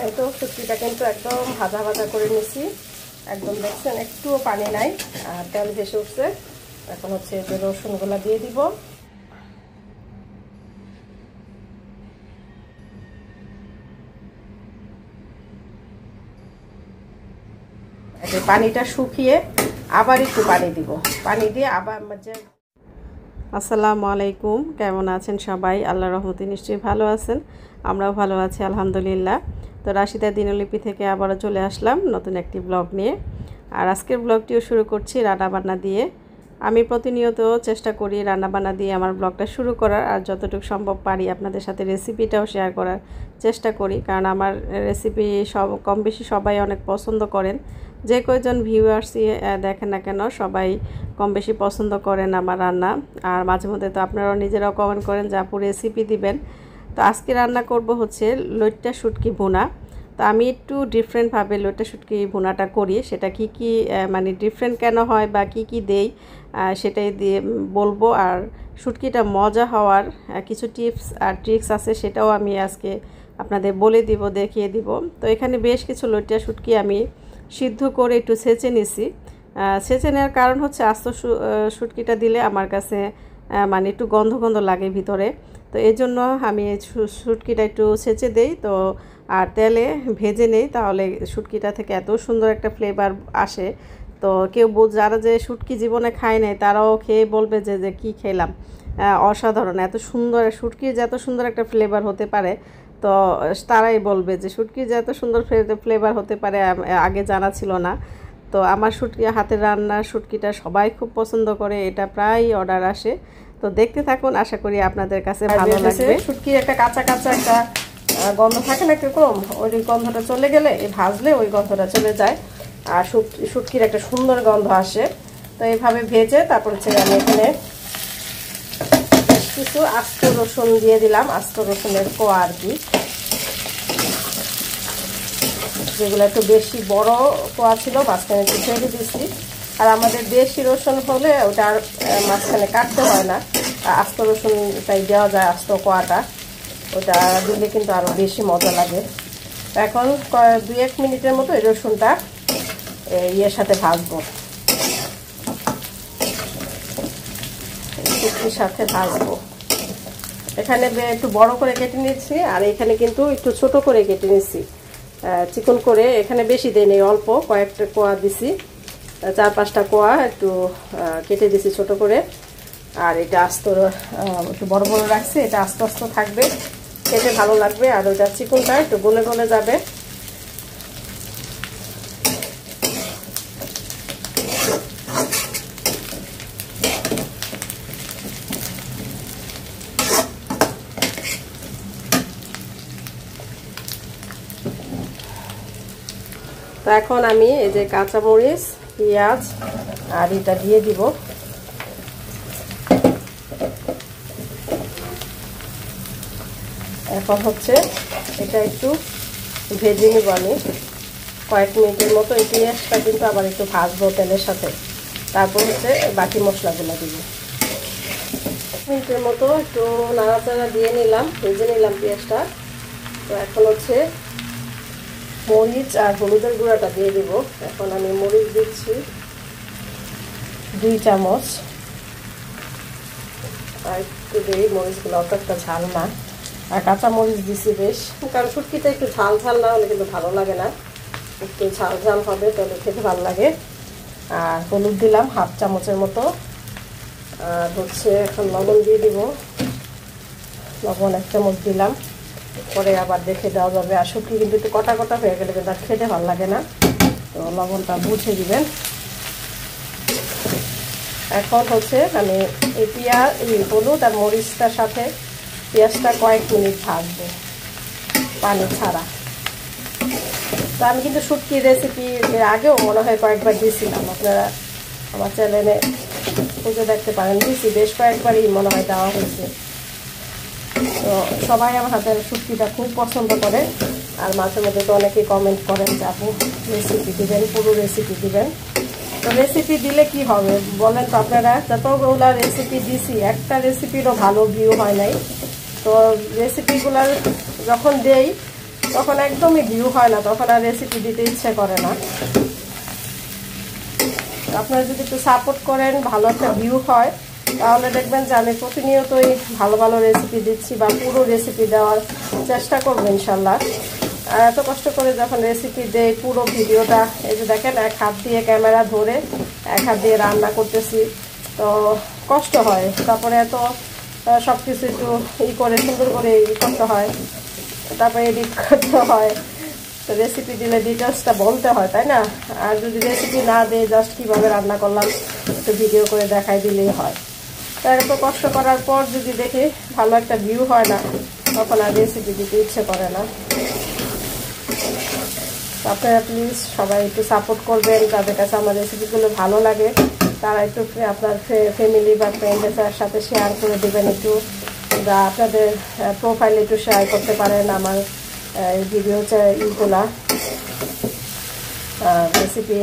এই তো শুটকিটা কিন্তু একদম ভাজা ভাজা করে নিছি, একদম দেখছেন একটুও পানি নাই, আর তেল ভেসে উঠছে। এখন হচ্ছে যে রসুনগুলা দিয়ে দিব। পানিটা শুকিয়ে আবার একটু পানি দিব, পানি দিয়ে আবার আসসালামু আলাইকুম, কেমন আছেন সবাই? আল্লাহর রহমতে নিশ্চয়ই ভালো আছেন, আমরাও ভালো আছি আলহামদুলিল্লাহ। তো রাশিদা দিনলিপি থেকে আবারও চলে আসলাম নতুন একটি ব্লগ নিয়ে। আর আজকের ব্লগটিও শুরু করছি রান্নাবান্না দিয়ে। আমি প্রতিনিয়ত চেষ্টা করি রান্নাবান্না দিয়ে আমার ব্লগটা শুরু করার, আর যতটুকু সম্ভব পারি আপনাদের সাথে রেসিপিটাও শেয়ার করার চেষ্টা করি, কারণ আমার রেসিপি কম বেশি সবাই অনেক পছন্দ করেন। যে কয়জন ভিউয়ার্সই দেখেন না কেন সবাই কম বেশি পছন্দ করেন আমার রান্না। আর মাঝে মধ্যে তো আপনারাও নিজেরাও কমেন্ট করেন যে আপু রেসিপি দিবেন। তো আজকে রান্না করব হচ্ছে লইট্টা শুটকি ভুনা। তো আমি একটু ডিফারেন্টভাবে লইট্টা শুটকি ভুনাটা করি, সেটা কি মানে ডিফারেন্ট কেন হয় বা কি দেই সেটাই দিয়ে বলবো। আর শুটকিটা মজা হওয়ার কিছু টিপস আর ট্রিক্স আছে, সেটাও আমি আজকে আপনাদের বলে দিব, দেখিয়ে দিব। তো এখানে বেশ কিছু লইট্টা শুটকি আমি সিদ্ধ করে একটু ছেঁচে নিছি। ছেঁচে নেওয়ার কারণ হচ্ছে আস্ত শুটকিটা দিলে আমার কাছে মানে একটু গন্ধ গন্ধ লাগে ভিতরে। তো এই জন্য আমি শুটকিটা একটু ছেঁচে দেই, তো আর তেলে ভেজে নেই, তাহলে শুটকিটা থেকে এত সুন্দর একটা ফ্লেভার আসে। তো কেউ যারা যে শুটকি জীবনে খায় নাই তারাও খেয়ে বলবে যে কি খেলাম, অসাধারণ, এত সুন্দর শুটকির যে এত সুন্দর একটা ফ্লেভার হতে পারে। তো তারাই বলবে যে শুটকির যে এত সুন্দর ফ্লেভার হতে পারে আগে জানা ছিল না। তো আমার শুটকি হাতের রান্নার শুটকিটা সবাই খুব পছন্দ করে, এটা প্রায় অর্ডার আসে। তো দেখতে থাকুন, আশা করি আপনাদের কাছে ভালো লাগবে। শুটকির একটা কাঁচা কাঁচা একটা গন্ধ থাকে না কিরকম, ওই গন্ধটা চলে গেলে ভাজলে ওই গন্ধটা চলে যায়, আর শুটকির একটা সুন্দর গন্ধ আসে। তো এইভাবে ভেজে তারপর হচ্ছে আমি এখানে কিছু আস্ত রসুন দিয়ে দিলাম, আস্ত রসুনের কোয়া আর কি, যেগুলো একটু বেশি বড় কোয়া ছিল মাঝখানে একটু ছেড়ে দিচ্ছি। আর আমাদের দেশি রসুন হলে ওটা মাঝখানে কাটতে হয় না, আস্ত রসুনটাই দেওয়া যায়, আস্ত কোয়াটা ওটা দিলে কিন্তু আরও বেশি মজা লাগে। এখন 2-1 মিনিটের মতো এই রসুনটা ইয়ের সাথে ভাজবো, শুটকির সাথে ভাজবো। এখানে একটু বড় করে কেটে নিচ্ছি, আর এখানে কিন্তু একটু ছোট করে কেটে নিচ্ছি, চিকন করে। এখানে বেশি দেই নেই, অল্প কয়েকটা কোয়া দিছি, 4-5টা কোয়া একটু কেটে দিছি ছোট করে। আর এটা আস্ত একটু বড় বড় রাখছি, এটা আস্তে আস্তে থাকবে, খেতে ভালো লাগবে, আর ওইটা চিকনটা একটু গলে গলে যাবে। তো এখন আমি এই যে কাঁচামরিচ, পেঁয়াজ আর এটা দিয়ে দিব। এখন হচ্ছে এটা একটু ভেজে নিব আমি কয়েক মিনিটের মতো। এই পেঁয়াজটা কিন্তু আবার একটু ভাজবো তেলের সাথে, তারপর হচ্ছে বাকি মশলাগুলো দিব। 1 মিনিটের মতো একটু নাড়াচাড়া দিয়ে নিলাম, ভেজে নিলাম পেঁয়াজটা। তো এখন হচ্ছে মরিচ আর হলুদের গুঁড়াটা দিয়ে দিব। এখন আমি মরিচ দিচ্ছি 2 চামচ, আর একটু দিই, মরিচগুলো অত একটা ঝাল না। আর কাঁচা মরিচ দিছি বেশ, কারণ শুটকিতে একটু ঝাল ঝাল না হলে কিন্তু ভালো লাগে না, একটু ঝাল ঝাল হবে তাহলে খেতে ভালো লাগে। আর হলুদ দিলাম 1/2 চামচের মতো। আর হচ্ছে এখন লবণ দিয়ে দিব, লবণ 1 চামচ দিলাম, পরে আবার দেখে দেওয়া যাবে। আর শুটকি কিন্তু একটু কটা কটা হয়ে গেলে কিন্তু আর খেতে ভালো লাগে না, তো লবণটা বুঝে দিবেন। এখন হচ্ছে আমি এই হলুদ আর মরিচটার সাথে পেঁয়াজটা কয়েক মিনিট ভাজবো পানি ছাড়া। তো আমি কিন্তু শুটকির রেসিপি এর আগেও মনে হয় কয়েকবার দিয়েছিলাম, আপনারা আমার চ্যানেলে খুঁজে দেখতে পারেন, দিয়েছি বেশ কয়েকবারই মনে হয় দেওয়া হয়েছে। তো সবাই আমার হাতের শুটকিটা খুব পছন্দ করে, আর মাঝে মধ্যে তো অনেকেই কমেন্ট করেন যে আপু রেসিপি দিবেন, পুরো রেসিপি দিবেন। তো রেসিপি দিলে কি হবে বলেন তো আপনারা? যতগুলো রেসিপি দিছি একটা রেসিপিরও ভালো ভিউ হয় নাই। তো রেসিপিগুলার যখন দেই তখন একদমই ভিউ হয় না, তখন আর রেসিপি দিতে ইচ্ছে করে না। আপনারা যদি একটু সাপোর্ট করেন, ভালো একটা ভিউ হয়, তাহলে দেখবেন যে আমি প্রতিনিয়তই ভালো ভালো রেসিপি দিচ্ছি বা পুরো রেসিপি দেওয়ার চেষ্টা করবো ইনশাল্লাহ। আর এত কষ্ট করে যখন রেসিপি দেই, পুরো ভিডিওটা এই যে দেখেন, এক হাত দিয়ে ক্যামেরা ধরে এক হাত দিয়ে রান্না করতেছি, তো কষ্ট হয়। তারপরে এত সব কিছু একটু করে সুন্দর করে করতে হয়, তারপরে এডিট করতে হয়। তো রেসিপি দিলে ডিটেলসটা বলতে হয়, তাই না? আর যদি রেসিপি না দিয়ে জাস্ট কীভাবে রান্না করলাম একটু ভিডিও করে দেখাই দিলেই হয়। তো এত কষ্ট করার পর যদি দেখি ভালো একটা ভিউ হয় না, তখন আর রেসিপি দিতে ইচ্ছে করে না। আপনারা প্লিজ সবাই একটু সাপোর্ট করবেন, যাদের কাছে আমার রেসিপিগুলো ভালো লাগে তারা একটু আপনার ফ্যামিলি বা ফ্রেন্ডদের সাথে শেয়ার করে দেবেন, একটু বা আপনাদের প্রোফাইলে একটু শেয়ার করতে পারেন আমার ভিডিও ইগুলা, রেসিপি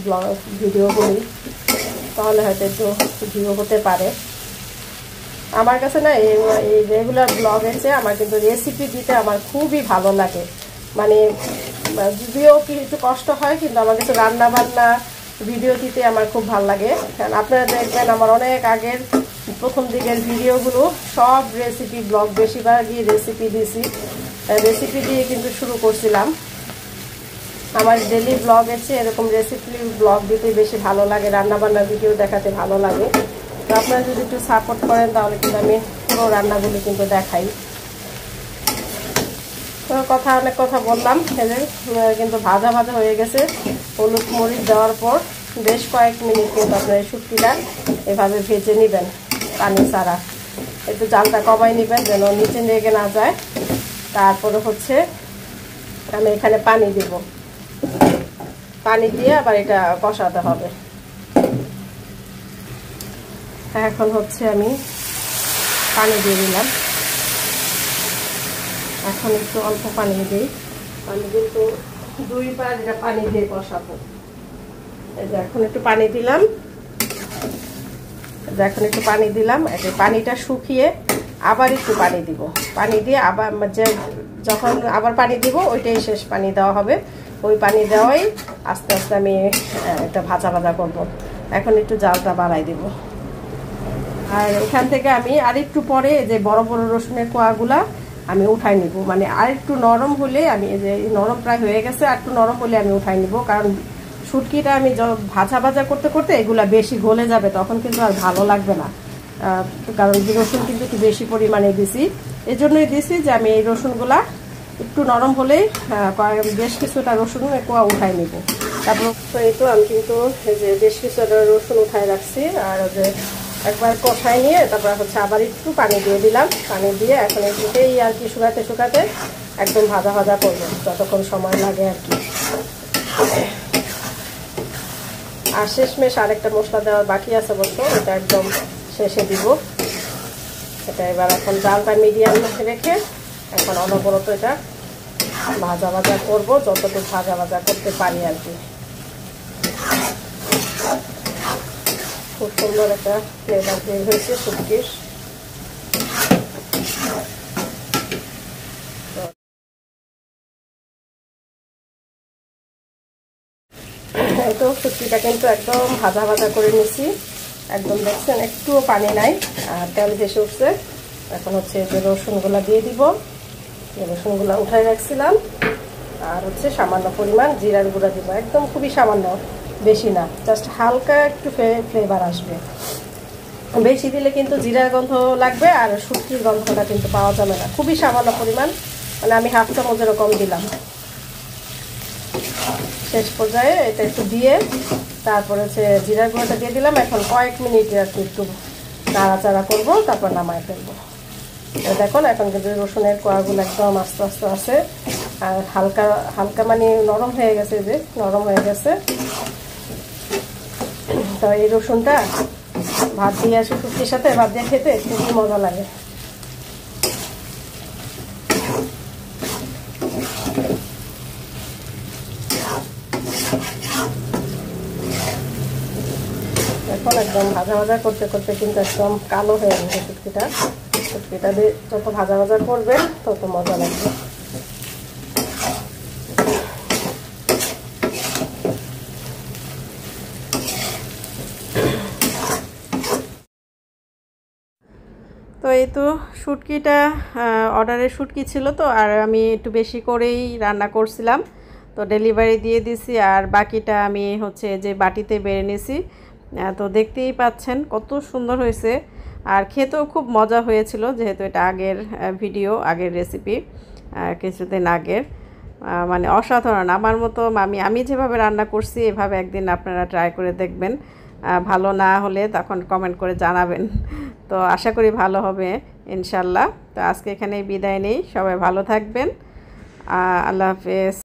ব্লগ ভিডিওগুলি, তাহলে হয়তো একটু ভিউ হতে পারে। আমার কাছে না এই রেগুলার ব্লগের চেয়ে আমার কিন্তু রেসিপি দিতে আমার খুবই ভালো লাগে। মানে যদিও কি একটু কষ্ট হয়, কিন্তু আমার কাছে রান্না বান্না ভিডিও দিতে আমার খুব ভালো লাগে। কারণ আপনারা দেখবেন আমার অনেক আগের প্রথম দিকের ভিডিওগুলো সব রেসিপি ব্লগ, বেশিরভাগই রেসিপি দিয়েছি, রেসিপি দিয়ে কিন্তু শুরু করছিলাম। আমার ডেলি ব্লগের চেয়ে এরকম রেসিপি ব্লগ দিতে বেশি ভালো লাগে, রান্নাবান্নার ভিডিও দেখাতে ভালো লাগে। তো আপনারা যদি একটু সাপোর্ট করেন তাহলে কিন্তু আমি পুরো রান্নাগুলি কিন্তু দেখাই। তো অনেক কথা বললাম, কিন্তু ভাজা ভাজা হয়ে গেছে। হলুদ মরিচ দেওয়ার পর বেশ কয়েক মিনিট কিন্তু আপনার এই শুটকিটা এভাবে ভেজে নেবেন পানি ছাড়া। একটু জালটা কমাই নেবেন যেন নিচে লেগে না যায়। তারপরে হচ্ছে আমি এখানে পানি দেব, পানি দিয়ে আবার এটা কষাতে হবে। এখন হচ্ছে আমি পানি দিয়ে দিলাম, এখন একটু অল্প পানি দিই, পানি কিন্তু 2 বার এটা পানি দিয়ে কষাবো। এই যে এখন একটু পানি দিলাম, পানিটা শুকিয়ে আবার একটু পানি দিব, পানি দিয়ে আবার যখন আবার পানি দিব ওইটাই শেষ পানি দেওয়া হবে। ওই পানি দেওয়াই আস্তে আস্তে আমি একটা ভাজা ভাজা করব। এখন একটু জালটা বাড়াই দিব। আর এখান থেকে আমি আরেকটু পরে যে বড় বড় রসুনের কোয়াগুলা আমি উঠাই নিব, মানে আরেকটু নরম হলে আমি এই যে নরম প্রায় হয়ে গেছে, আর একটু নরম হলে আমি উঠাই নিব। কারণ শুটকিটা আমি ভাজা ভাজা করতে করতে এগুলা বেশি গলে যাবে, তখন কিন্তু আর ভালো লাগবে না। কারণ রসুন কিন্তু একটু বেশি পরিমাণে দিছি, এই জন্যই দিছি যে আমি এই রসুনগুলা একটু নরম হলেই বেশ কিছুটা রসুন কোয়া উঠাই নিব। তারপর তো এই তো আমি কিন্তু এই যে বেশ কিছুটা রসুন উঠাই রাখছি, আর যে একবার কষাই নিয়ে তারপর হচ্ছে আবার একটু পানি দিয়ে দিলাম। পানি দিয়ে এখন এদিকেই আর কি শুকাতে শুকাতে একদম ভাজা ভাজা করবো, যতক্ষণ সময় লাগে আর কি। আর শেষমেশ আরেকটা মশলা দেওয়ার বাকি আছে বলতো, এটা একদম শেষে দিব। এটা এবার এখন জালটা মিডিয়াম রেখে এখন অনবরত এটা ভাজা ভাজা করবো, যতটুকু ভাজা ভাজা করতে পারি আর কি। খুব সুন্দর একটা ফ্লেভার বের হয়েছে শুটকির। এই তো শুটকিটা কিন্তু একদম ভাজা ভাজা করে নিছি, একদম দেখছেন একটুও পানি নাই, আর তেল ভেসে উঠছে। এখন হচ্ছে যে রসুনগুলা দিয়ে দিব, রসুনগুলা উঠাই রাখছিলাম। আর হচ্ছে সামান্য পরিমাণ জিরার গুঁড়া দিব, একদম খুবই সামান্য, বেশি না, জাস্ট হালকা একটু ফ্লেভার আসবে। বেশি দিলে কিন্তু জিরার গন্ধ লাগবে আর শুটকির গন্ধটা কিন্তু পাওয়া যাবে না। খুবই সামান্য পরিমাণ, মানে আমি হাফ চামচ এরকম দিলাম। শেষ পর্যায়ে এটা একটু দিয়ে তারপর হচ্ছে জিরার গুঁড়োটা দিয়ে দিলাম। এখন কয়েক মিনিট আর কি একটু নাড়াচাড়া করবো, তারপর নামাই ফেলবো। দেখুন এখন কিন্তু রসুনের কোয়াগুলো একদম আস্তে আস্তে আছে, আর হালকা হালকা মানে নরম হয়ে গেছে, যে নরম হয়ে গেছে। তো এই রসুনটা ভাত দিয়ে আসে, শুটকির সাথে ভাত দিয়ে খেতে খুবই মজা লাগে। এখন একদম ভাজা ভাজা করতে করতে কিন্তু একদম কালো হয়ে গেছে শুটকিটা। শুটকিটা দিয়ে যত ভাজা ভাজা করবেন তত মজা লাগবে। তো এই তো শুটকিটা অর্ডারের শুটকি ছিল, তো আর আমি একটু বেশি করেই রান্না করছিলাম, তো ডেলিভারি দিয়ে দিছি। আর বাকিটা আমি হচ্ছে যে বাটিতে বেড়ে নিছি। তো দেখতেই পাচ্ছেন কত সুন্দর হয়েছে, আর খেতেও খুব মজা হয়েছিল, যেহেতু এটা আগের ভিডিও, আগের রেসিপি, কিছুদিন আগের। মানে অসাধারণ, আমার মতো আমি যেভাবে রান্না করছি এভাবে একদিন আপনারা ট্রাই করে দেখবেন। ভালো না হলে তখন কমেন্ট করে জানাবেন। তো আশা করি ভালো হবে ইনশাল্লাহ। তো আজকে এখানেই বিদায় নেই, সবাই ভালো থাকবেন। আল্লাহ হাফেজ।